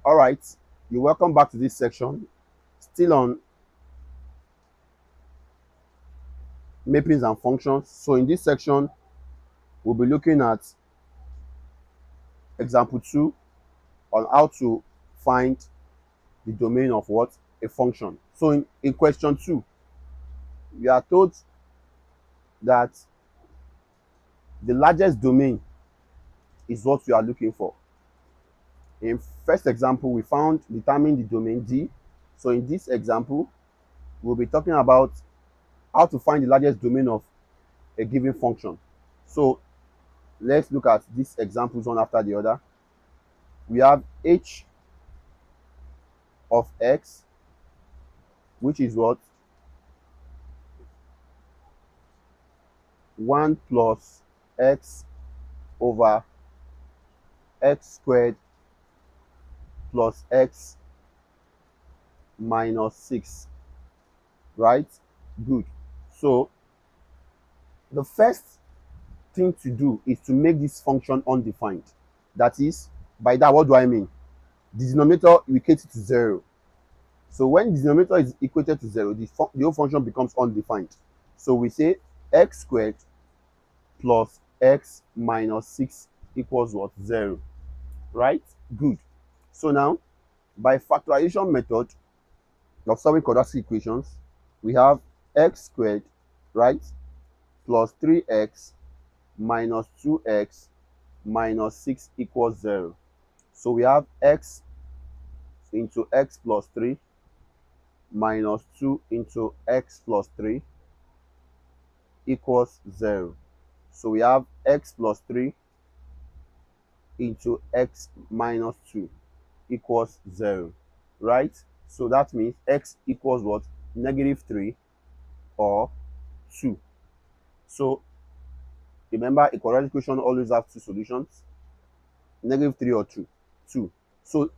All right, you're welcome back to this section. Still on mappings and functions. So in this section, we'll be looking at example 2 on how to find the domain of what? A function. So in question 2, we are told that the largest domain is what we are looking for. In first example, we found determine the domain D. So in this example, we'll be talking about how to find the largest domain of a given function. So let's look at these examples one after the other. We have h of x, which is what? 1 plus x over x squared plus x minus 6, right? Good. So the first thing to do is to make this function undefined. That is, by that, what do I mean? The denominator equates to 0. So when the denominator is equated to 0, the whole function becomes undefined. So we say x squared plus x minus 6 equals what? 0. Right? Good. So now, by factorization method of solving quadratic equations, we have x squared, right, plus 3x minus 2x minus 6 equals 0. So we have x into x plus 3 minus 2 into x plus 3 equals 0. So we have x plus 3 into x minus 2 equals 0, right? So that means x equals what? Negative 3 or 2. So remember, a quadratic equation always have two solutions, negative 3 or 2. 2. So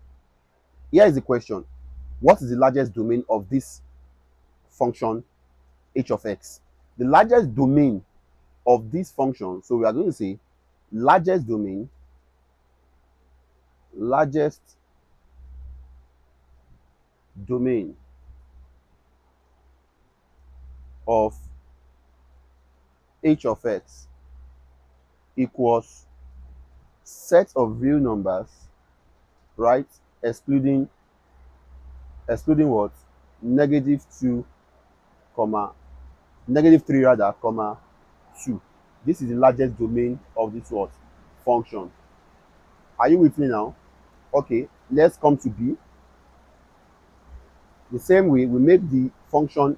here is the question. What is the largest domain of this function h of x? The largest domain of this function, so we are going to say largest domain of h of x equals set of real numbers, right, excluding what? Negative 2 comma negative 3 rather comma 2. This is the largest domain of this what? Function. Are you with me now? Okay, let's come to B. The same way, we make the function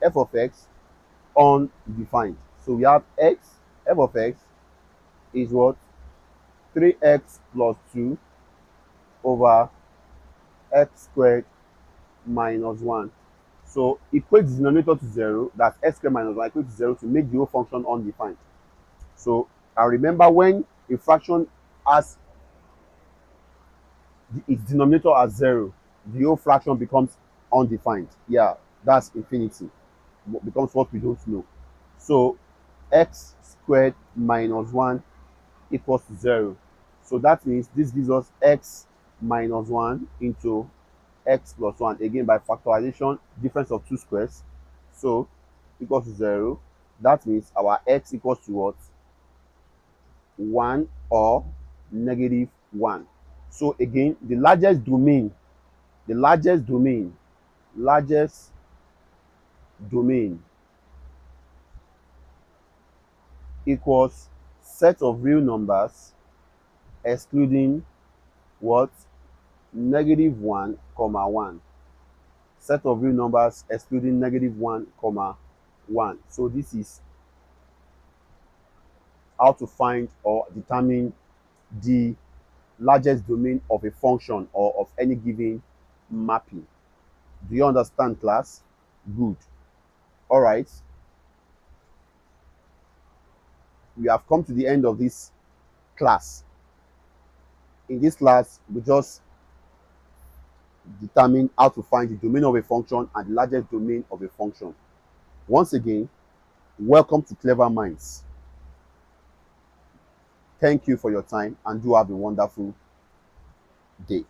f of x undefined. So we have f of x is what? 3x plus 2 over x squared minus 1. So equate the denominator to 0, that's x squared minus 1 equal to 0 to make the whole function undefined. So I remember when a fraction has its denominator as 0, the whole fraction becomes undefined. Yeah, that's infinity. Becomes what we don't know. So x squared minus 1 equals to 0. So that means this gives us x minus 1 into x plus 1. Again, by factorization, difference of two squares. So equals to 0. That means our x equals to what? 1 or negative 1. So again, the largest domain equals set of real numbers excluding what? Negative 1 comma 1. Set of real numbers excluding negative 1 comma 1. So this is how to find or determine the largest domain of a function or of any given mapping. Do you understand, class? Good. All right. We have come to the end of this class. In this class, we just determine how to find the domain of a function and the largest domain of a function. Once again, welcome to Clever Minds. Thank you for your time and do have a wonderful day.